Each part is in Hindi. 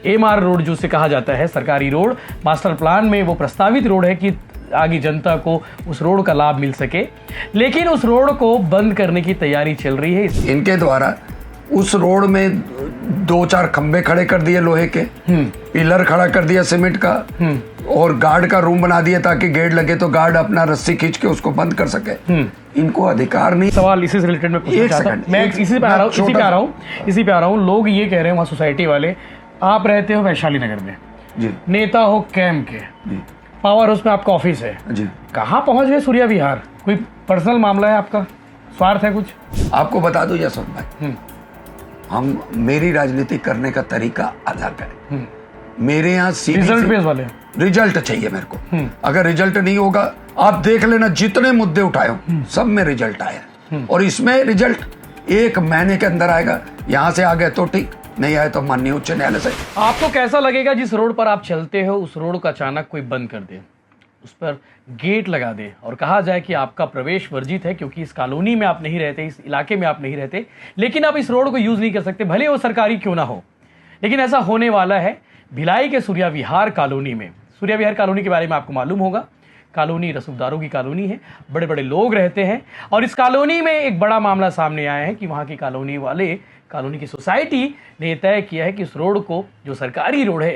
एमआर रोड जो उसे कहा जाता है, सरकारी रोड, मास्टर प्लान में वो प्रस्तावित रोड है कि आगे जनता को उस रोड का लाभ मिल सके, लेकिन उस रोड को बंद करने की तैयारी चल रही है। इनके द्वारा उस रोड में 2-4 खंबे खड़े कर दिए लोहे के, पिलर खड़ा कर दिया सीमेंट का, और गार्ड का रूम बना दिया ताकि गेट लगे तो गार्ड अपना रस्सी खींच के उसको बंद कर सके। इनको अधिकार नहीं। सवाल इसी से रिलेटेड में पूछना चाहता हूं। मैं इसी पे आ रहा हूँ। लोग ये कह रहे हैं वहाँ सोसाइटी वाले, आप रहते हो वैशाली नगर में जी, नेता हो कैंप के जी, पावर हाउस में आपका ऑफिस है जी, कहाँ पहुंच गए सूर्या विहार? कोई पर्सनल मामला है आपका, स्वार्थ है कुछ? आपको बता दूं यशवंत भाई, मेरी राजनीति करने का तरीका अलग है। मेरे यहाँ रिजल्ट बेस वाले रिजल्ट चाहिए मेरे को। अगर रिजल्ट नहीं होगा, आप देख लेना जितने मुद्दे उठाए हो सब में रिजल्ट आया, और इसमें रिजल्ट 1 महीने के अंदर आएगा। यहाँ से आ गए तो ठीक, नहीं आए तो माननीय उच्च न्यायालय से। आपको कैसा लगेगा जिस रोड पर आप चलते हो उस रोड को अचानक कोई बंद कर दे, उस पर गेट लगा दे और कहा जाए कि आपका प्रवेश वर्जित है क्योंकि इस कॉलोनी में आप नहीं रहते, इस इलाके में आप नहीं रहते, लेकिन आप इस रोड को यूज नहीं कर सकते, भले वो सरकारी क्यों ना हो। लेकिन ऐसा होने वाला है भिलाई के सूर्या विहार कॉलोनी में। सूर्या विहार कॉलोनी के बारे में आपको मालूम होगा, कॉलोनी रसूखदारों की कॉलोनी है, बड़े बड़े लोग रहते हैं, और इस कॉलोनी में एक बड़ा मामला सामने आया है कि वहाँ की कॉलोनी वाले, कॉलोनी की सोसाइटी ने तय किया है कि इस रोड को, जो सरकारी रोड है,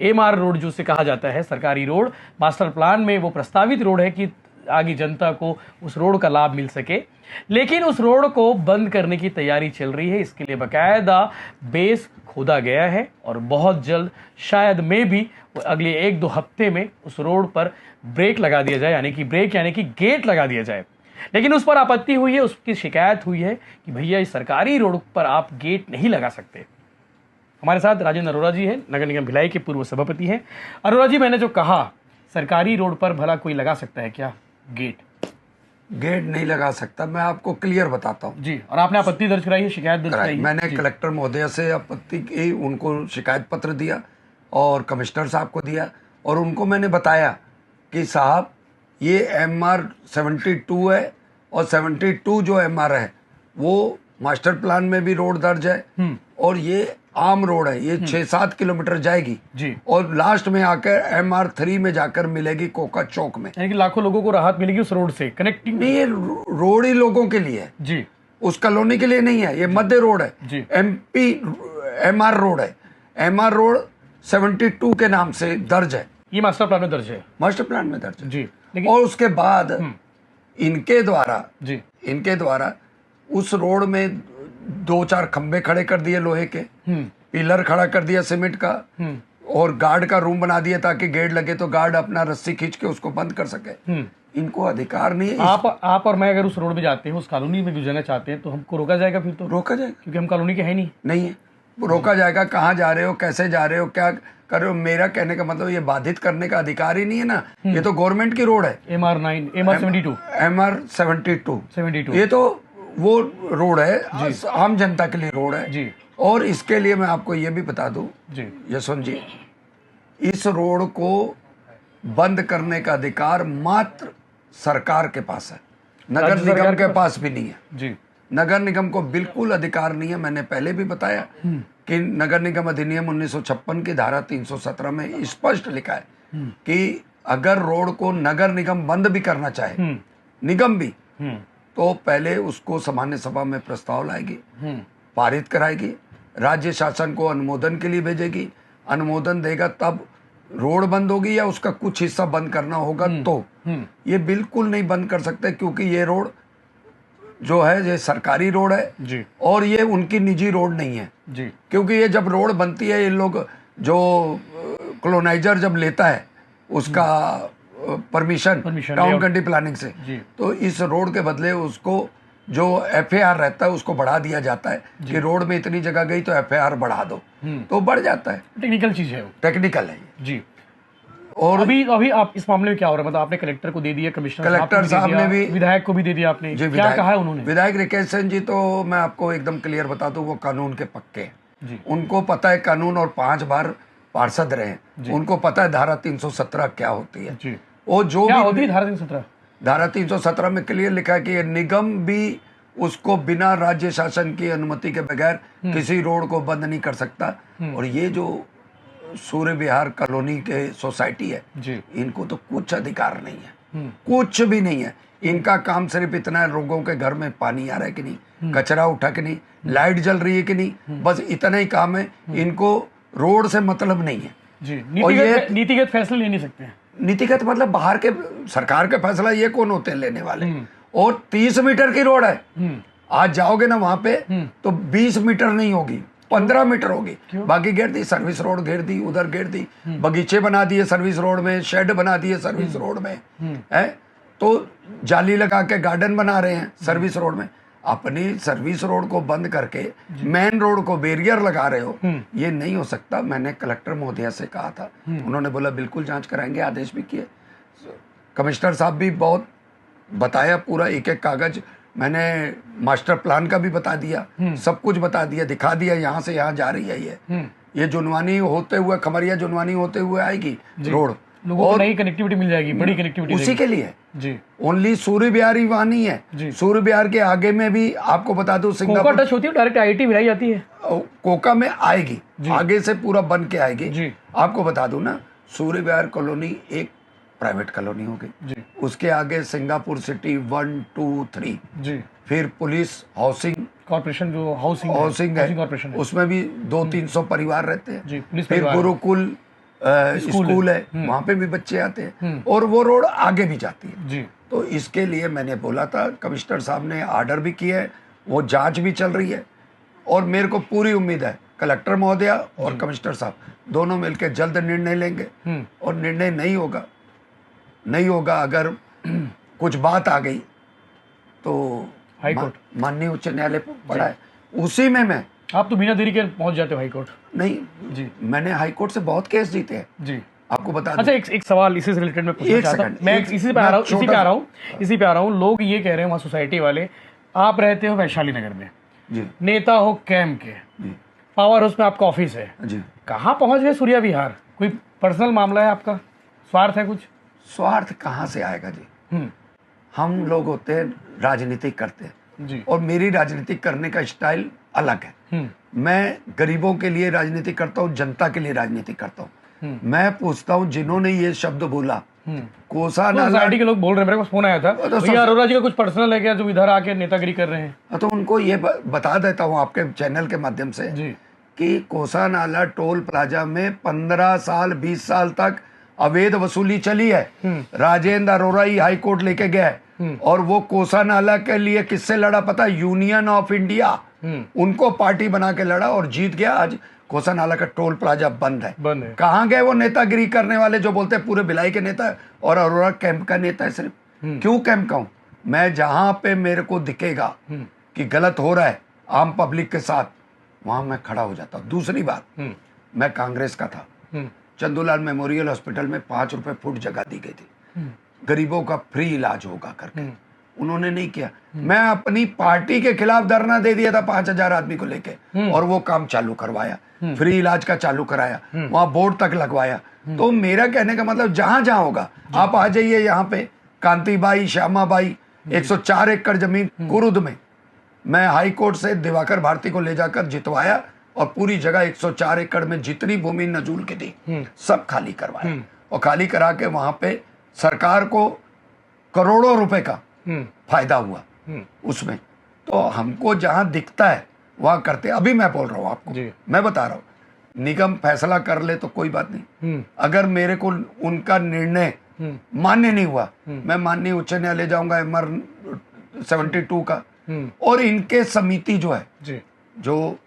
एमआर रोड जो उसे कहा जाता है, सरकारी रोड, मास्टर प्लान में वो प्रस्तावित रोड है कि आगे जनता को उस रोड का लाभ मिल सके, लेकिन उस रोड को बंद करने की तैयारी चल रही है। इसके लिए बाकायदा बेस खोदा गया है और बहुत जल्द, शायद में भी अगले 1-2 हफ्ते में उस रोड पर ब्रेक लगा दिया जाए, यानी कि गेट लगा दिया जाए। लेकिन उस पर आपत्ति हुई है, उसकी शिकायत हुई है कि भैया इस सरकारी रोड पर आप गेट नहीं लगा सकते। हमारे साथ राजेंद्र अरोड़ा जी हैं, नगर निगम भिलाई के पूर्व सभापति हैं। अरोड़ा जी, मैंने जो कहा सरकारी रोड पर भला कोई लगा सकता है क्या गेट? गेट नहीं लगा सकता, मैं आपको क्लियर बताता हूँ जी। और आपने आपत्ति दर्ज कराई है, शिकायत दर्ज कराई है? मैंने कलेक्टर महोदय से आपत्ति की, उनको शिकायत पत्र दिया और कमिश्नर साहब को दिया, और उनको मैंने बताया कि साहब ये MR 72 है, और 72 जो MR है वो मास्टर प्लान में भी रोड दर्ज है, और ये आम रोड है, ये 6-7 किलोमीटर जाएगी जी, और लास्ट में आकर MR 3 में जाकर मिलेगी कोका चौक में। यानी कि लाखों लोगों को राहत मिलेगी उस रोड से, कनेक्टिंग। नहीं, ये रोड ही लोगों के लिए है जी, उस कॉलोनी के लिए नहीं है। ये मध्य रोड है जी, MP MR रोड है, MR रोड 72 के नाम से दर्ज है, ये मास्टर प्लान में दर्ज है, मास्टर प्लान में दर्ज है जी। और उसके बाद इनके द्वारा उस रोड में 2-4 खंबे खड़े कर दिए लोहे के, पिलर खड़ा कर दिया सीमेंट का, और गार्ड का रूम बना दिया ताकि गेट लगे तो गार्ड अपना रस्सी खींच के उसको बंद कर सके। इनको अधिकार नहीं है। आप और मैं अगर उस रोड में जाते हैं, उस कॉलोनी में गुजरना चाहते हैं, तो हमको रोका जाएगा? फिर तो रोका जाएगा क्योंकि हम कॉलोनी के हैं नहीं है, रोका जाएगा। कहाँ जा रहे हो, कैसे जा रहे हो, क्या कर रहे हो? मेरा कहने का मतलब ये बाधित करने का अधिकार ही नहीं है ना। ये तो गवर्नमेंट की रोड है, MR 72 ये तो वो रोड है, आम जनता के लिए रोड है जी। और इसके लिए मैं आपको ये भी बता दूं जी यशवंत जी, इस रोड को बंद करने का अधिकार मात्र सरकार के पास है, नगर निगम के पास भी नहीं है जी। नगर निगम को बिल्कुल अधिकार नहीं है। मैंने पहले भी बताया कि नगर निगम अधिनियम 1956 की धारा 317 में स्पष्ट लिखा है कि अगर रोड को नगर निगम बंद भी करना चाहे, निगम भी, तो पहले उसको सामान्य सभा में प्रस्ताव लाएगी, पारित कराएगी, राज्य शासन को अनुमोदन के लिए भेजेगी, अनुमोदन देगा तब रोड बंद होगी, या उसका कुछ हिस्सा बंद करना होगा तो। ये बिल्कुल नहीं बंद कर सकते क्योंकि ये रोड जो है ये सरकारी रोड है जी, और ये उनकी निजी रोड नहीं है जी। क्योंकि ये जब रोड बनती है, ये लोग जो कॉलोनाइजर जब लेता है उसका परमिशन टाउन कंट्री प्लानिंग से, तो इस रोड के बदले उसको जो FAR रहता है उसको बढ़ा दिया जाता है कि रोड में इतनी जगह गई तो FAR बढ़ा दो, तो बढ़ जाता है। टेक्निकल चीज है वो, टेक्निकल है जी। और अभी आप इस मामले में क्या हो रहा है? मतलब आपने कलेक्टर को दे दिया, कमिश्नर साहब ने भी, विधायक को भी दे दिया आपने, क्या कहा है उन्होंने? विधायक रिकेश सिंह जी तो मैं आपको एकदम क्लियर बता दूं, वो कानून के पक्के हैं, उनको पता है कानून, और 5 बार पार्षद रहे, उनको पता है धारा 317 क्या होती है। वो जो क्या होती है धारा 317 में क्लियर लिखा है कि निगम भी उसको बिना राज्य शासन की अनुमति के बगैर किसी रोड को बंद नहीं कर सकता। और ये जो सूर्य विहार कॉलोनी के सोसाइटी है जी इनको तो कुछ अधिकार नहीं है, कुछ भी नहीं है। इनका काम सिर्फ इतना है, लोगों के घर में पानी आ रहा है कि नहीं, कचरा उठा कि नहीं, लाइट जल रही है कि नहीं, बस इतना ही काम है। इनको रोड से मतलब नहीं है जी। और नीतिगत फैसले ले नहीं सकते हैं। नीतिगत मतलब बाहर के सरकार के फैसला ये कौन होते हैं लेने वाले। और 30 मीटर की रोड है, आज जाओगे ना वहां पे तो 20 मीटर नहीं होगी, 15 मीटर होगी। बाकी घेर दी, सर्विस रोड घेर दी, उधर घेर दी, बगीचे बना दिए सर्विस रोड में, शेड बना दिए सर्विस रोड में है, तो जाली लगा के गार्डन बना रहे हैं सर्विस रोड में। अपनी सर्विस रोड को बंद करके मेन रोड को बैरियर लगा रहे हो, ये नहीं हो सकता। मैंने कलेक्टर महोदया से कहा था, उन्होंने बोला बिल्कुल जांच कराएंगे, आदेश भी किए। कमिश्नर साहब भी बहुत बताया, पूरा एक एक कागज मैंने मास्टर प्लान का भी बता दिया, सब कुछ बता दिया, दिखा दिया, यहाँ से यहाँ जा रही है ये जुनवानी होते हुए, खमरिया जुनवानी होते हुए आएगी रोड, लोगों को नई कनेक्टिविटी मिल जाएगी, बड़ी कनेक्टिविटी उसी के लिए जी। ओनली सूर्य विहार ही वहाँ नहीं है, सूर्य विहार के आगे में भी आपको बता दूं सिंगापुर टच होती है, डायरेक्ट IIT भिलाई जाती है, कोका में आएगी, आगे से पूरा बन के आएगी। आपको बता दूं ना, सूर्य विहार कॉलोनी एक प्राइवेट कॉलोनी होगी, उसके आगे सिंगापुर सिटी 1 2 3 जी, फिर पुलिस हाउसिंग कॉर्पोरेशन जो हाउसिंग है, उसमें भी 200-300 परिवार रहते हैं। फिर गुरुकुल स्कूल है, वहां पे भी बच्चे आते हैं, और वो रोड आगे भी जाती है जी। तो इसके लिए मैंने बोला था, कमिश्नर साहब ने ऑर्डर भी किए है, वो जांच भी चल रही है, और मेरे को पूरी उम्मीद है कलेक्टर महोदया और कमिश्नर साहब दोनों मिलकर जल्द निर्णय लेंगे। और निर्णय नहीं होगा अगर कुछ बात आ गई तो हाईकोर्ट माननीय उच्च न्यायालय पड़ा है, उसी में मैं आप तो बिना देरी के पहुंच जाते हो हाईकोर्ट। नहीं जी, मैंने हाईकोर्ट से बहुत केस जीते हैं जी, आपको बता अच्छा एक सवाल इसी से रिलेटेड मैं पूछना चाहता हूं, मैं इसी पे आ रहा हूं। लोग ये कह रहे हैं वहाँ सोसाइटी वाले, आप रहते हो वैशाली नगर में जी, नेता हो कैंप के, पावर हाउस में आपका ऑफिस है जी, कहाँ पहुंच गए सूर्या विहार? कोई पर्सनल मामला है आपका, स्वार्थ है कुछ? स्वार्थ कहाँ से आएगा जी, हम लोग होते हैं राजनीति करते हैं जी, और मेरी राजनीति करने का स्टाइल अलग है। मैं गरीबों के लिए राजनीति करता हूँ, जनता के लिए राजनीति करता हूँ। मैं पूछता हूँ जिन्होंने ये शब्द बोला, कोसा नाला, सोसाइटी के लोग बोल रहे हैं, मेरे पास फोन आया था, भैया अरोड़ा जी का कुछ पर्सनल है क्या जो इधर आके नेतागिरी कर रहे हैं? तो उनको ये बता देता हूँ आपके चैनल के माध्यम से जी, कि कोसा नाला टोल प्लाजा में 15 साल 20 साल तक अवैध वसूली चली है। राजेंद्र अरोड़ा ही हाई कोर्ट लेके गया है, और वो कोसा नाला के लिए किससे लड़ा पता? यूनियन ऑफ इंडिया, उनको पार्टी बना के लड़ा और जीत गया। आज कोसा नाला का टोल प्लाजा बंद है। कहाँ गए वो नेतागिरी करने वाले जो बोलते हैं पूरे भिलाई के नेता है और अरोड़ा कैंप का नेता है सिर्फ? क्यों कैंप का हूं मैं? जहां पे मेरे को दिखेगा कि गलत हो रहा है आम पब्लिक के साथ, वहां मैं खड़ा हो जाता हूं। दूसरी बात, मैं कांग्रेस का था, चंदूलाल मेमोरियल हॉस्पिटल में 5 रुपए फुट जगह दी गई थी, गरीबों का फ्री इलाज होगा करके, उन्होंने नहीं किया। मैं अपनी पार्टी के खिलाफ धरना दे दिया था 5000 आदमी को लेके, और वो काम चालू करवाया, फ्री इलाज का चालू कराया, वहां बोर्ड तक लगवाया। तो मेरा कहने का मतलब जहां जहां होगा आप आ जाइए। यहाँ पे कांतिबाई, श्यामाबाई, 104 एकड़ जमीन कुरुद में मैं हाई कोर्ट से दिवाकर भारती को ले जाकर जितवाया, और पूरी जगह 104 एकड़ में जितनी भूमि नजूल की थी सब खाली करवाया, और खाली करा के वहां पे सरकार को करोड़ों रुपए का फायदा हुआ उसमें। तो हमको जहां दिखता है वहां करते। अभी मैं बोल रहा हूं आपको, मैं बता रहा हूं, निगम फैसला कर ले तो कोई बात नहीं, अगर मेरे को उनका निर्णय मान्य नहीं हुआ, मैं माननीय उच्च न्यायालय जाऊंगा, MR 72 का, और इनके समिति जो है, जो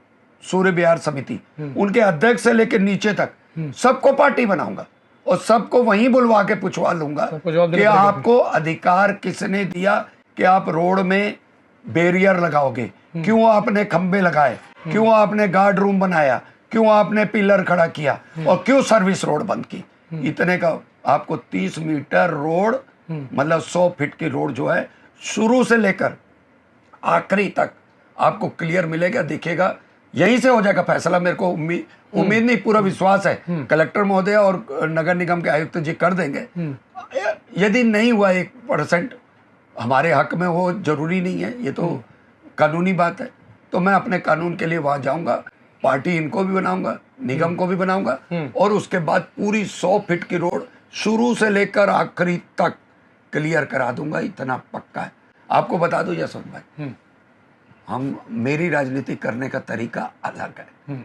सूर्य विहार समिति, उनके अध्यक्ष से लेकर नीचे तक सबको पार्टी बनाऊंगा, और सबको वहीं बुलवा के पूछवा लूंगा कि आपको अधिकार किसने दिया कि आप रोड में बैरियर लगाओगे, क्यों आपने खंबे लगाए, क्यों आपने गार्ड रूम बनाया, क्यों आपने पिलर खड़ा किया, और क्यों सर्विस रोड बंद की। इतने का आपको 30 मीटर रोड, मतलब 100 फीट की रोड जो है शुरू से लेकर आखिरी तक आपको क्लियर मिलेगा, दिखेगा। यहीं से हो जाएगा फैसला। मेरे को उम्मीद नहीं, पूरा विश्वास है कलेक्टर महोदय और नगर निगम के आयुक्त जी कर देंगे। यदि नहीं हुआ 1% हमारे हक में, वो जरूरी नहीं है, ये तो कानूनी बात है, तो मैं अपने कानून के लिए वहां जाऊंगा। पार्टी इनको भी बनाऊंगा, निगम को भी बनाऊंगा, और उसके बाद पूरी 100 फीट की रोड शुरू से लेकर आखिरी तक क्लियर करा दूंगा, इतना पक्का है। आपको बता दूं यशवंत भाई, मेरी राजनीति करने का तरीका अलग है।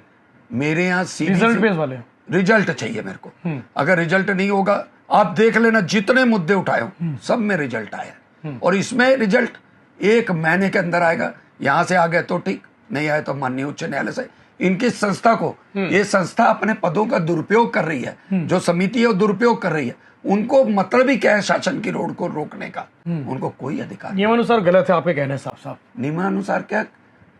मेरे यहाँ रिजल्ट बेस वाले रिजल्ट चाहिए मेरे को। अगर रिजल्ट नहीं होगा, आप देख लेना जितने मुद्दे उठाए हो सब में रिजल्ट आया, और इसमें रिजल्ट 1 महीने के अंदर आएगा। यहां से आ गए तो ठीक, नहीं आए तो माननीय उच्च न्यायालय से इनकी संस्था को, ये संस्था अपने पदों का दुरुपयोग कर रही है, जो समिति है वो दुरुपयोग कर रही है। उनको मतलब ही क्या है शासन की रोड को रोकने का, उनको कोई अधिकार नहीं। नियमानुसार गलत है आपके कहने साफ साफ। नियमानुसार क्या,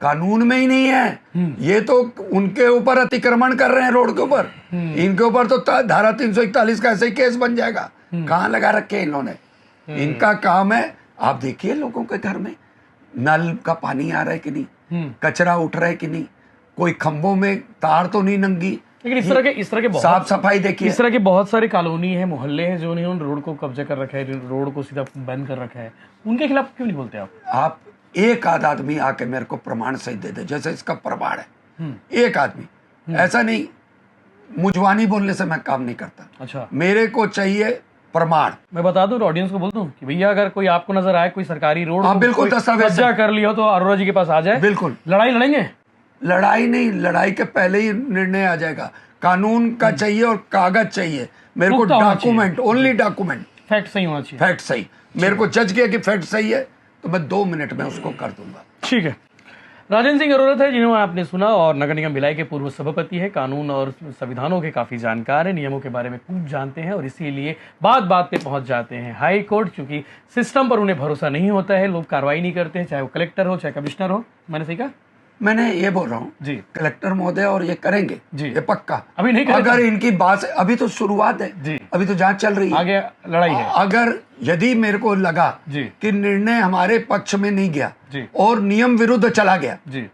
कानून में ही नहीं है। ये तो उनके ऊपर अतिक्रमण कर रहे हैं रोड के ऊपर, इनके ऊपर तो धारा 341 का ऐसे ही केस बन जाएगा। कहाँ लगा रखे हैं इन्होंने? इनका काम है, आप देखिए लोगों के घर में नल का पानी आ रहा है कि नहीं, कचरा उठ रहा है कि नहीं, कोई खंभों में तार तो नहीं नंगी। लेकिन इस तरह के साफ सफाई देखिए, इस तरह के बहुत सारे कॉलोनी है, मोहल्ले हैं जो उन्होंने रोड को कब्जा कर रखा है, रोड को सीधा बंद कर रखा है, उनके खिलाफ क्यों नहीं बोलते आप एक आध आदमी आके मेरे को प्रमाण सही दे दे, जैसे इसका प्रमाण है, एक आदमी। ऐसा नहीं मुझवानी बोलने से मैं काम नहीं करता। अच्छा, मेरे को चाहिए प्रमाण। मैं बता दूं, ऑडियंस को बोल दूं कि भैया अगर कोई आपको नजर आए कोई सरकारी रोड बिल्कुल दस्तावेज कब्जा कर लिया हो तो अरोड़ा जी के पास आ जाए। बिल्कुल, लड़ाई लड़ेंगे। लड़ाई नहीं, लड़ाई के पहले ही निर्णय आ जाएगा। कानून का चाहिए और कागज चाहिए मेरे को, डॉक्यूमेंट, ओनली डॉक्यूमेंट, फैक्ट सही होना चाहिए। फैक्ट सही, मेरे को जज किया कि फैक्ट सही है तो मैं 2 मिनट में उसको कर दूंगा। ठीक है। राजेंद्र सिंह अरोड़ा थे जिन्होंने आपने सुना, और नगर निगम भिलाई के पूर्व सभापति है, कानून और संविधानों के काफी जानकार है, नियमों के बारे में खूब जानते हैं, और इसीलिए बात बात पे पहुंच जाते हैं हाई कोर्ट, क्योंकि सिस्टम पर उन्हें भरोसा नहीं होता है, लोग कार्रवाई नहीं करते हैं, चाहे वो कलेक्टर हो चाहे कमिश्नर हो। मैंने सही कहा? मैंने ये बोल रहा हूँ जी, कलेक्टर महोदय और ये करेंगे जी, ये पक्का। अभी नहीं अगर इनकी बात, अभी तो शुरुआत है जी, अभी तो जांच चल रही है, आगे लड़ाई है। अगर यदि मेरे को लगा जी कि निर्णय हमारे पक्ष में नहीं गया जी और नियम विरुद्ध चला गया जी,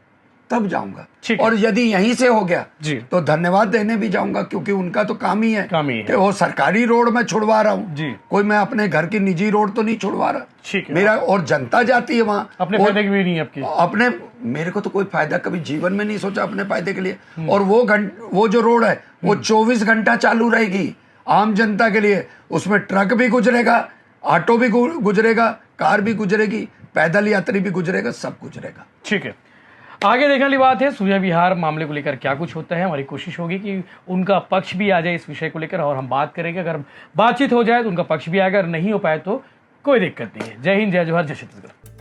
तब जाऊंगा, ठीक और यदि यहीं से हो गया जी तो धन्यवाद देने भी जाऊंगा, क्योंकि उनका तो काम ही है कि वो सरकारी रोड में छुड़वा रहा हूँ जी, कोई मैं अपने घर की निजी रोड तो नहीं छुड़वा रहा। ठीक है, मेरा और जनता जाती है वहां, अपने फायदे के भी नहीं आपके, अपने, मेरे को तो कोई फायदा कभी जीवन में नहीं सोचा अपने फायदे के लिए। और वो जो रोड है वो 24 घंटा चालू रहेगी आम जनता के लिए, उसमें ट्रक भी गुजरेगा, ऑटो भी गुजरेगा, कार भी गुजरेगी, पैदल यात्री भी गुजरेगा, सब गुजरेगा। ठीक है। आगे देखने वाली बात है सूर्या विहार मामले को लेकर क्या कुछ होता है। हमारी कोशिश होगी कि उनका पक्ष भी आ जाए इस विषय को लेकर, और हम बात करेंगे। अगर बातचीत हो जाए तो उनका पक्ष भी आएगा, अगर नहीं हो पाए तो कोई दिक्कत नहीं है। जय हिंद, जय जोहर, जय छत्तीसगढ़।